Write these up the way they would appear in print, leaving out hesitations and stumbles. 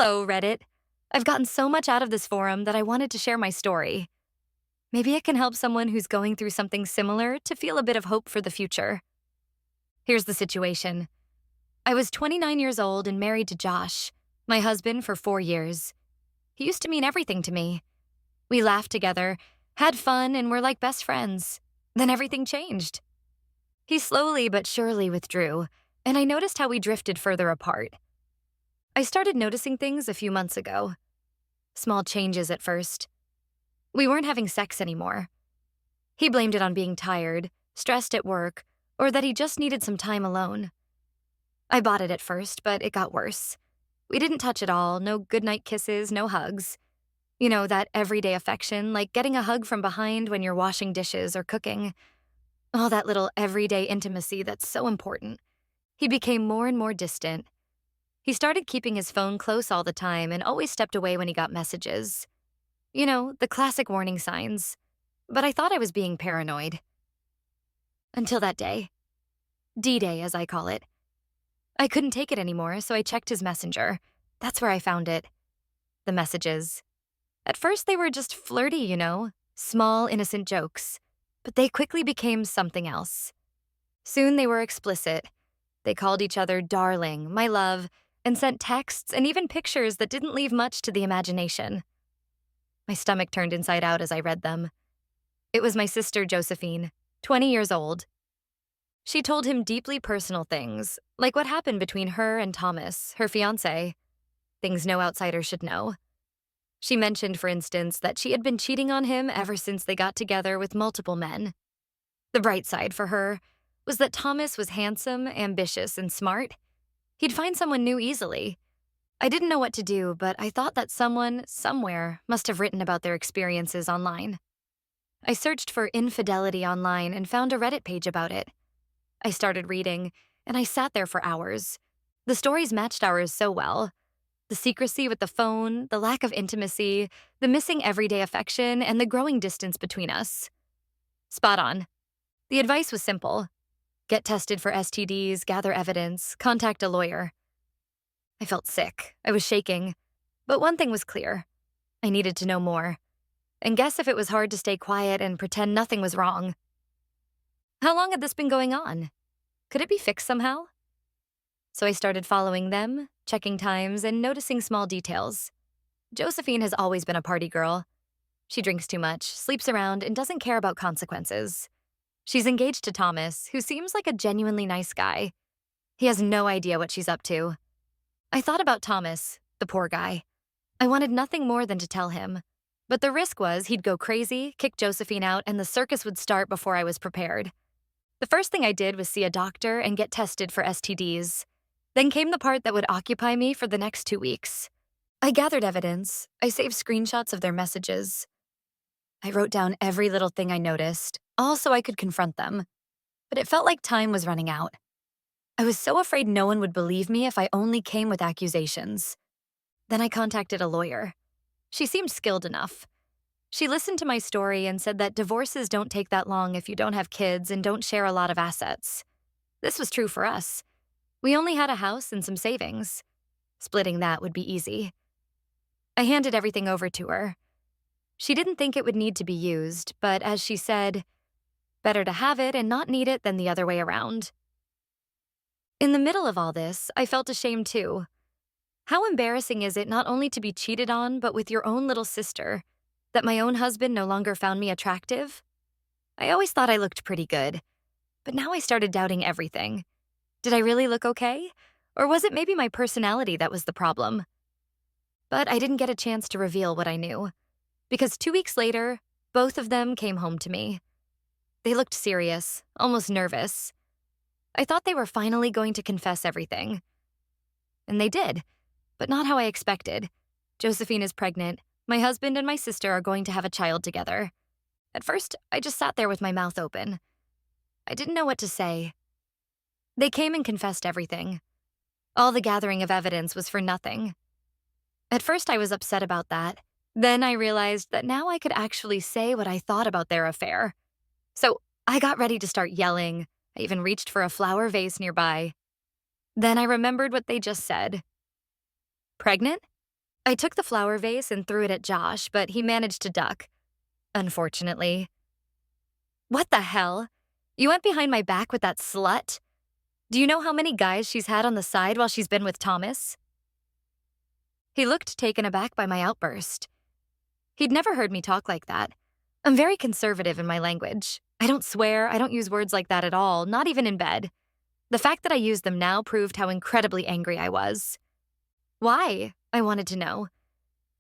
Hello, Reddit. I've gotten so much out of this forum that I wanted to share my story. Maybe it can help someone who's going through something similar to feel a bit of hope for the future. Here's the situation. I was 29 years old and married to Josh, my husband for 4 years. He used to mean everything to me. We laughed together, had fun, and were like best friends. Then everything changed. He slowly but surely withdrew, and I noticed how we drifted further apart. I started noticing things a few months ago. Small changes at first. We weren't having sex anymore. He blamed it on being tired, stressed at work, or that he just needed some time alone. I bought it at first, but it got worse. We didn't touch at all, no goodnight kisses, no hugs. You know, that everyday affection, like getting a hug from behind when you're washing dishes or cooking. All that little everyday intimacy that's so important. He became more and more distant. He started keeping his phone close all the time and always stepped away when he got messages. You know, the classic warning signs. But I thought I was being paranoid. Until that day. D-Day, as I call it. I couldn't take it anymore, so I checked his messenger. That's where I found it. The messages. At first, they were just flirty, you know, small, innocent jokes. But they quickly became something else. Soon they were explicit. They called each other darling, my love, and sent texts and even pictures that didn't leave much to the imagination. My stomach turned inside out as I read them. It was my sister, Josephine, 20 years old. She told him deeply personal things, like what happened between her and Thomas, her fiancé. Things no outsider should know. She mentioned, for instance, that she had been cheating on him ever since they got together with multiple men. The bright side for her was that Thomas was handsome, ambitious, and smart. He'd find someone new easily. I didn't know what to do, but I thought that someone, somewhere, must have written about their experiences online. I searched for infidelity online and found a Reddit page about it. I started reading, and I sat there for hours. The stories matched ours so well. The secrecy with the phone, the lack of intimacy, the missing everyday affection, and the growing distance between us. Spot on. The advice was simple. Get tested for STDs, gather evidence, contact a lawyer. I felt sick. I was shaking. But one thing was clear. I needed to know more. And guess if it was hard to stay quiet and pretend nothing was wrong. How long had this been going on? Could it be fixed somehow? So I started following them, checking times, and noticing small details. Josephine has always been a party girl. She drinks too much, sleeps around, and doesn't care about consequences. She's engaged to Thomas, who seems like a genuinely nice guy. He has no idea what she's up to. I thought about Thomas, the poor guy. I wanted nothing more than to tell him. But the risk was he'd go crazy, kick Josephine out, and the circus would start before I was prepared. The first thing I did was see a doctor and get tested for STDs. Then came the part that would occupy me for the next 2 weeks. I gathered evidence. I saved screenshots of their messages. I wrote down every little thing I noticed, all so I could confront them. But it felt like time was running out. I was so afraid no one would believe me if I only came with accusations. Then I contacted a lawyer. She seemed skilled enough. She listened to my story and said that divorces don't take that long if you don't have kids and don't share a lot of assets. This was true for us. We only had a house and some savings. Splitting that would be easy. I handed everything over to her. She didn't think it would need to be used, but as she said, better to have it and not need it than the other way around. In the middle of all this, I felt ashamed too. How embarrassing is it not only to be cheated on, but with your own little sister, that my own husband no longer found me attractive? I always thought I looked pretty good, but now I started doubting everything. Did I really look okay? Or was it maybe my personality that was the problem? But I didn't get a chance to reveal what I knew, because 2 weeks later, both of them came home to me. They looked serious, almost nervous. I thought they were finally going to confess everything. And they did, but not how I expected. Josephine is pregnant. My husband and my sister are going to have a child together. At first, I just sat there with my mouth open. I didn't know what to say. They came and confessed everything. All the gathering of evidence was for nothing. At first, I was upset about that. Then I realized that now I could actually say what I thought about their affair. So I got ready to start yelling. I even reached for a flower vase nearby. Then I remembered what they just said. Pregnant? I took the flower vase and threw it at Josh, but he managed to duck, unfortunately. What the hell? You went behind my back with that slut? Do you know how many guys she's had on the side while she's been with Thomas? He looked taken aback by my outburst. He'd never heard me talk like that. I'm very conservative in my language. I don't swear, I don't use words like that at all, not even in bed. The fact that I used them now proved how incredibly angry I was. Why? I wanted to know.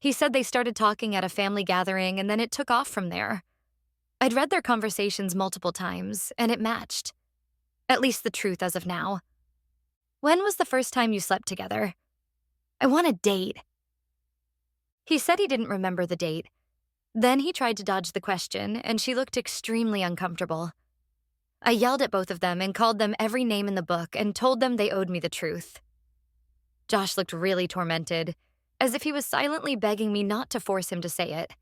He said they started talking at a family gathering and then it took off from there. I'd read their conversations multiple times, and it matched. At least the truth as of now. When was the first time you slept together? I want a date. He said he didn't remember the date. Then he tried to dodge the question, and she looked extremely uncomfortable. I yelled at both of them and called them every name in the book and told them they owed me the truth. Josh looked really tormented, as if he was silently begging me not to force him to say it.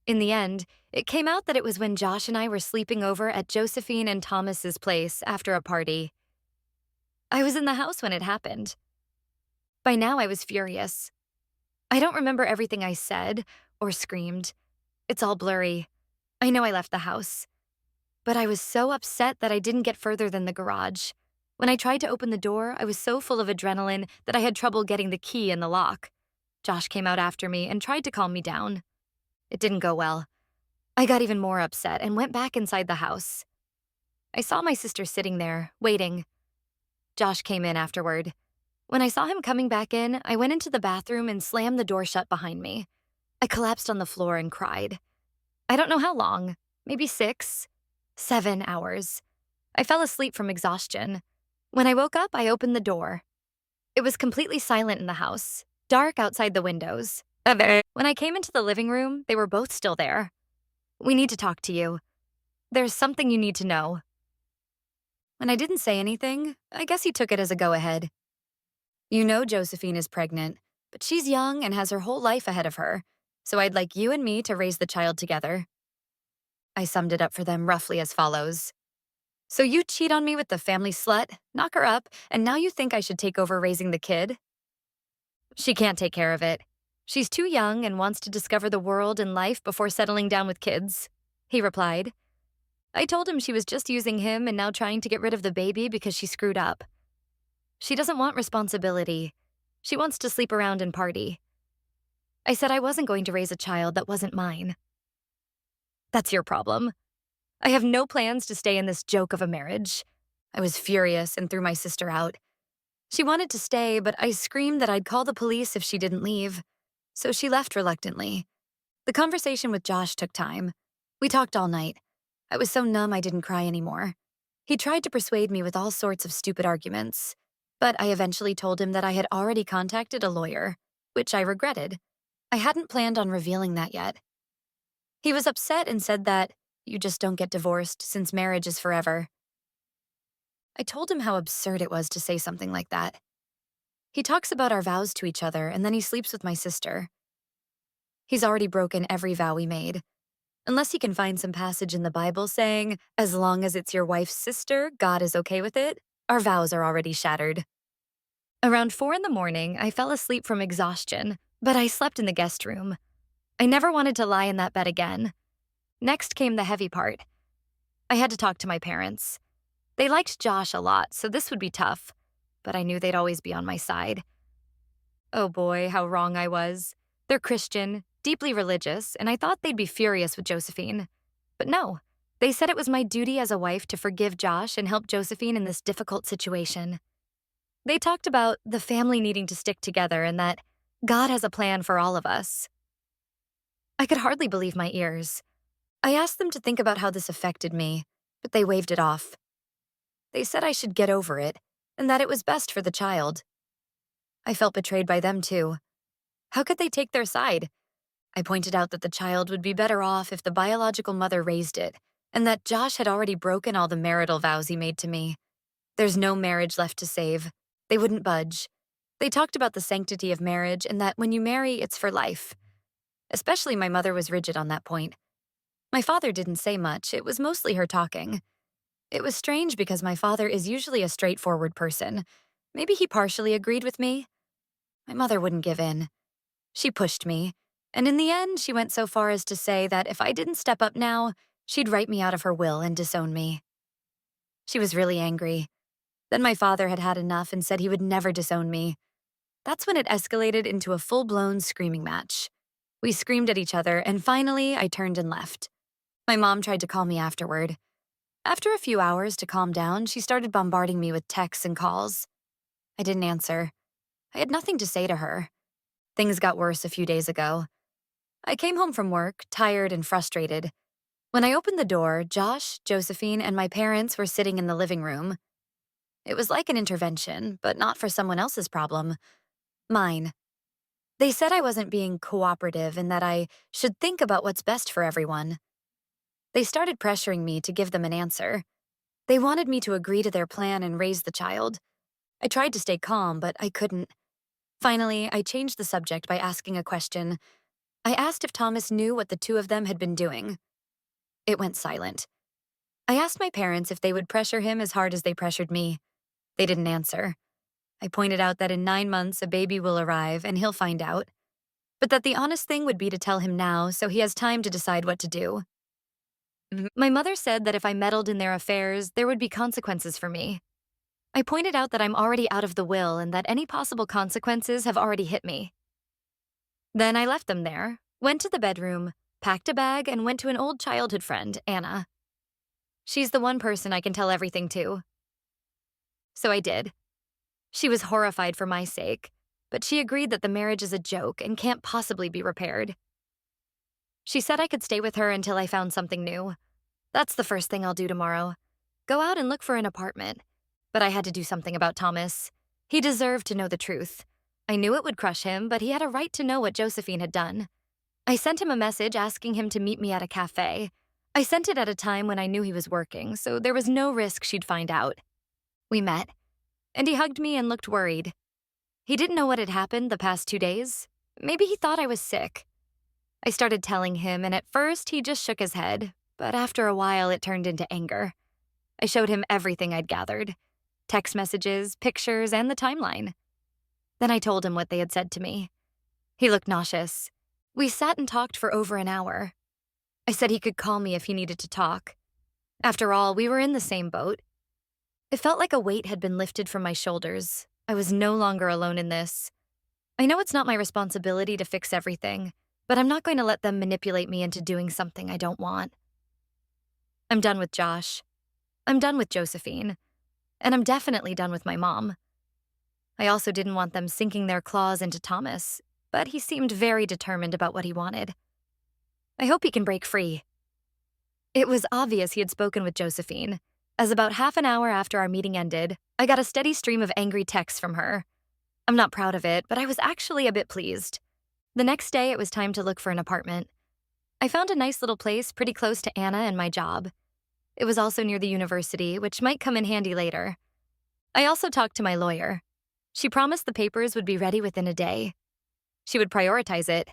In the end, it came out that it was when Josh and I were sleeping over at Josephine and Thomas's place after a party. I was in the house when it happened. By now, I was furious. I don't remember everything I said or screamed. It's all blurry. I know I left the house. But I was so upset that I didn't get further than the garage. When I tried to open the door, I was so full of adrenaline that I had trouble getting the key in the lock. Josh came out after me and tried to calm me down. It didn't go well. I got even more upset and went back inside the house. I saw my sister sitting there, waiting. Josh came in afterward. When I saw him coming back in, I went into the bathroom and slammed the door shut behind me. I collapsed on the floor and cried. I don't know how long, maybe 6, 7 hours. I fell asleep from exhaustion. When I woke up, I opened the door. It was completely silent in the house, dark outside the windows. When I came into the living room, they were both still there. We need to talk to you. There's something you need to know. When I didn't say anything, I guess he took it as a go-ahead. You know Josephine is pregnant, but she's young and has her whole life ahead of her, so I'd like you and me to raise the child together. I summed it up for them roughly as follows. So you cheat on me with the family slut, knock her up, and now you think I should take over raising the kid? She can't take care of it. She's too young and wants to discover the world and life before settling down with kids, he replied. I told him she was just using him and now trying to get rid of the baby because she screwed up. She doesn't want responsibility. She wants to sleep around and party. I said I wasn't going to raise a child that wasn't mine. That's your problem. I have no plans to stay in this joke of a marriage. I was furious and threw my sister out. She wanted to stay, but I screamed that I'd call the police if she didn't leave. So she left reluctantly. The conversation with Josh took time. We talked all night. I was so numb I didn't cry anymore. He tried to persuade me with all sorts of stupid arguments, but I eventually told him that I had already contacted a lawyer, which I regretted. I hadn't planned on revealing that yet. He was upset and said that you just don't get divorced since marriage is forever. I told him how absurd it was to say something like that. He talks about our vows to each other and then he sleeps with my sister. He's already broken every vow we made. Unless he can find some passage in the Bible saying, as long as it's your wife's sister, God is okay with it, our vows are already shattered. Around 4 in the morning, I fell asleep from exhaustion, but I slept in the guest room. I never wanted to lie in that bed again. Next came the heavy part. I had to talk to my parents. They liked Josh a lot, so this would be tough, but I knew they'd always be on my side. Oh boy, how wrong I was. They're Christian, deeply religious, and I thought they'd be furious with Josephine. But no, they said it was my duty as a wife to forgive Josh and help Josephine in this difficult situation. They talked about the family needing to stick together and that God has a plan for all of us. I could hardly believe my ears. I asked them to think about how this affected me, but they waved it off. They said I should get over it, and that it was best for the child. I felt betrayed by them too. How could they take their side? I pointed out that the child would be better off if the biological mother raised it, and that Josh had already broken all the marital vows he made to me. There's no marriage left to save. They wouldn't budge. They talked about the sanctity of marriage and that when you marry, it's for life. Especially my mother was rigid on that point. My father didn't say much. It was mostly her talking. It was strange because my father is usually a straightforward person. Maybe he partially agreed with me. My mother wouldn't give in. She pushed me, and in the end, she went so far as to say that if I didn't step up now, she'd write me out of her will and disown me. She was really angry. Then my father had had enough and said he would never disown me. That's when it escalated into a full-blown screaming match. We screamed at each other, and finally, I turned and left. My mom tried to call me afterward. After a few hours to calm down, she started bombarding me with texts and calls. I didn't answer. I had nothing to say to her. Things got worse a few days ago. I came home from work, tired and frustrated. When I opened the door, Josh, Josephine, and my parents were sitting in the living room. It was like an intervention, but not for someone else's problem. Mine. They said I wasn't being cooperative and that I should think about what's best for everyone. They started pressuring me to give them an answer. They wanted me to agree to their plan and raise the child. I tried to stay calm, but I couldn't. Finally, I changed the subject by asking a question. I asked if Thomas knew what the two of them had been doing. It went silent. I asked my parents if they would pressure him as hard as they pressured me. They didn't answer. I pointed out that in 9 months a baby will arrive and he'll find out, but that the honest thing would be to tell him now so he has time to decide what to do. My mother said that if I meddled in their affairs, there would be consequences for me. I pointed out that I'm already out of the will and that any possible consequences have already hit me. Then I left them there, went to the bedroom, packed a bag, and went to an old childhood friend, Anna. She's the one person I can tell everything to. So I did. She was horrified for my sake, but she agreed that the marriage is a joke and can't possibly be repaired. She said I could stay with her until I found something new. That's the first thing I'll do tomorrow. Go out and look for an apartment. But I had to do something about Thomas. He deserved to know the truth. I knew it would crush him, but he had a right to know what Josephine had done. I sent him a message asking him to meet me at a cafe. I sent it at a time when I knew he was working, so there was no risk she'd find out. We met, and he hugged me and looked worried. He didn't know what had happened the past 2 days. Maybe he thought I was sick. I started telling him, and at first he just shook his head, but after a while it turned into anger. I showed him everything I'd gathered. Text messages, pictures, and the timeline. Then I told him what they had said to me. He looked nauseous. We sat and talked for over an hour. I said he could call me if he needed to talk. After all, we were in the same boat. It felt like a weight had been lifted from my shoulders. I was no longer alone in this. I know it's not my responsibility to fix everything, but I'm not going to let them manipulate me into doing something I don't want. I'm done with Josh. I'm done with Josephine. And I'm definitely done with my mom. I also didn't want them sinking their claws into Thomas, but he seemed very determined about what he wanted. I hope he can break free. It was obvious he had spoken with Josephine, as about half an hour after our meeting ended, I got a steady stream of angry texts from her. I'm not proud of it, but I was actually a bit pleased. The next day, it was time to look for an apartment. I found a nice little place pretty close to Anna and my job. It was also near the university, which might come in handy later. I also talked to my lawyer. She promised the papers would be ready within a day. She would prioritize it.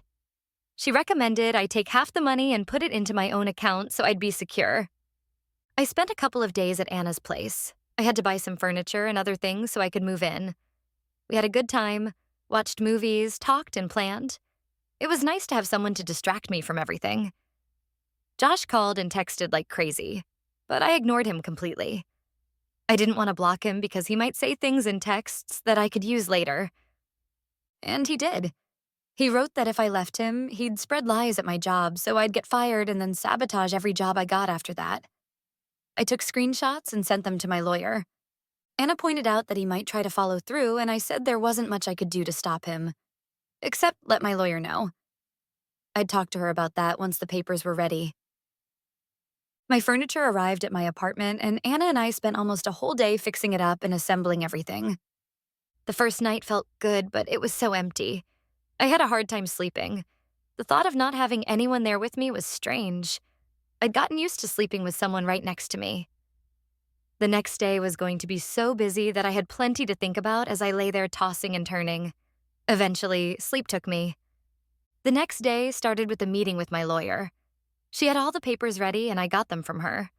She recommended I take half the money and put it into my own account so I'd be secure. I spent a couple of days at Anna's place. I had to buy some furniture and other things so I could move in. We had a good time, watched movies, talked and planned. It was nice to have someone to distract me from everything. Josh called and texted like crazy, but I ignored him completely. I didn't want to block him because he might say things in texts that I could use later. And he did. He wrote that if I left him, he'd spread lies at my job so I'd get fired and then sabotage every job I got after that. I took screenshots and sent them to my lawyer. Anna pointed out that he might try to follow through, and I said there wasn't much I could do to stop him. Except let my lawyer know. I'd talk to her about that once the papers were ready. My furniture arrived at my apartment, and Anna and I spent almost a whole day fixing it up and assembling everything. The first night felt good, but it was so empty. I had a hard time sleeping. The thought of not having anyone there with me was strange. I'd gotten used to sleeping with someone right next to me. The next day was going to be so busy that I had plenty to think about as I lay there tossing and turning. Eventually, sleep took me. The next day started with a meeting with my lawyer. She had all the papers ready and I got them from her.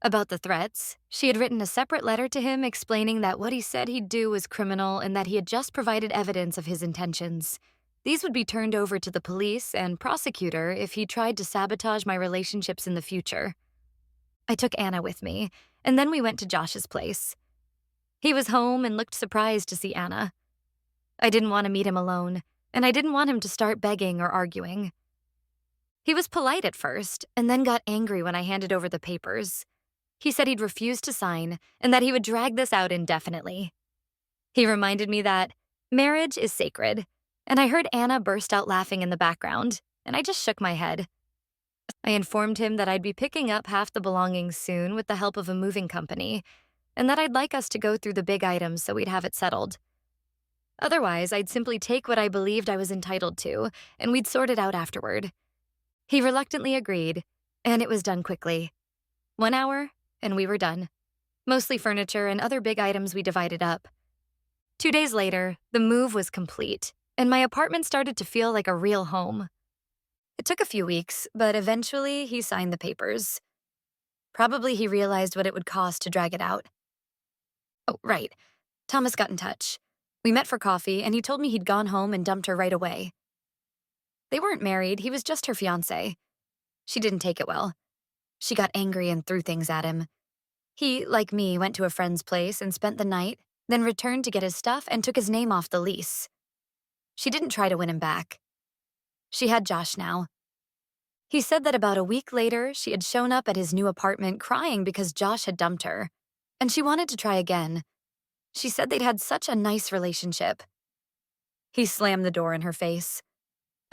About the threats, she had written a separate letter to him explaining that what he said he'd do was criminal and that he had just provided evidence of his intentions. These would be turned over to the police and prosecutor if he tried to sabotage my relationships in the future. I took Anna with me, and then we went to Josh's place. He was home and looked surprised to see Anna. I didn't want to meet him alone, and I didn't want him to start begging or arguing. He was polite at first, and then got angry when I handed over the papers. He said he'd refuse to sign and that he would drag this out indefinitely. He reminded me that marriage is sacred, and I heard Anna burst out laughing in the background, and I just shook my head. I informed him that I'd be picking up half the belongings soon with the help of a moving company, and that I'd like us to go through the big items so we'd have it settled. Otherwise, I'd simply take what I believed I was entitled to, and we'd sort it out afterward. He reluctantly agreed, and it was done quickly. 1 hour, and we were done. Mostly furniture and other big items we divided up. 2 days later, the move was complete, and my apartment started to feel like a real home. It took a few weeks, but eventually he signed the papers. Probably he realized what it would cost to drag it out. Oh, right. Thomas got in touch. We met for coffee, and he told me he'd gone home and dumped her right away. They weren't married, he was just her fiancé. She didn't take it well. She got angry and threw things at him. He, like me, went to a friend's place and spent the night, then returned to get his stuff and took his name off the lease. She didn't try to win him back. She had Josh now. He said that about a week later, she had shown up at his new apartment crying because Josh had dumped her, and she wanted to try again. She said they'd had such a nice relationship. He slammed the door in her face.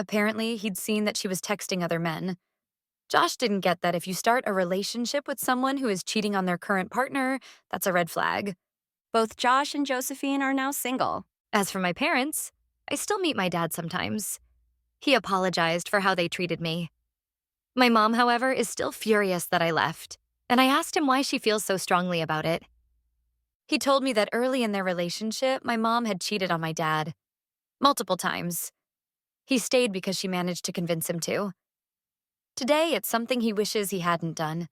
Apparently, he'd seen that she was texting other men. Josh didn't get that if you start a relationship with someone who is cheating on their current partner, that's a red flag. Both Josh and Josephine are now single. As for my parents, I still meet my dad sometimes. He apologized for how they treated me. My mom, however, is still furious that I left, and I asked him why she feels so strongly about it. He told me that early in their relationship, my mom had cheated on my dad. Multiple times. He stayed because she managed to convince him to. Today, it's something he wishes he hadn't done,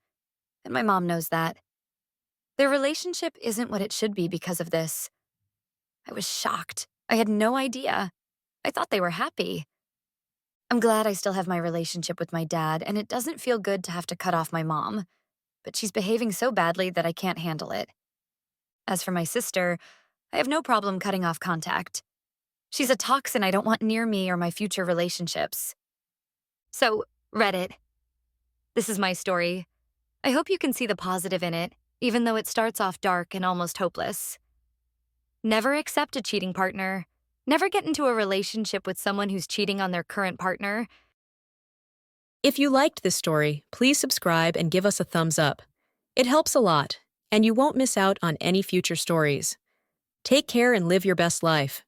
and my mom knows that. Their relationship isn't what it should be because of this. I was shocked. I had no idea. I thought they were happy. I'm glad I still have my relationship with my dad, and it doesn't feel good to have to cut off my mom, but she's behaving so badly that I can't handle it. As for my sister, I have no problem cutting off contact. She's a toxin I don't want near me or my future relationships. So, Reddit. This is my story. I hope you can see the positive in it, even though it starts off dark and almost hopeless. Never accept a cheating partner. Never get into a relationship with someone who's cheating on their current partner. If you liked this story, please subscribe and give us a thumbs up. It helps a lot, and you won't miss out on any future stories. Take care and live your best life.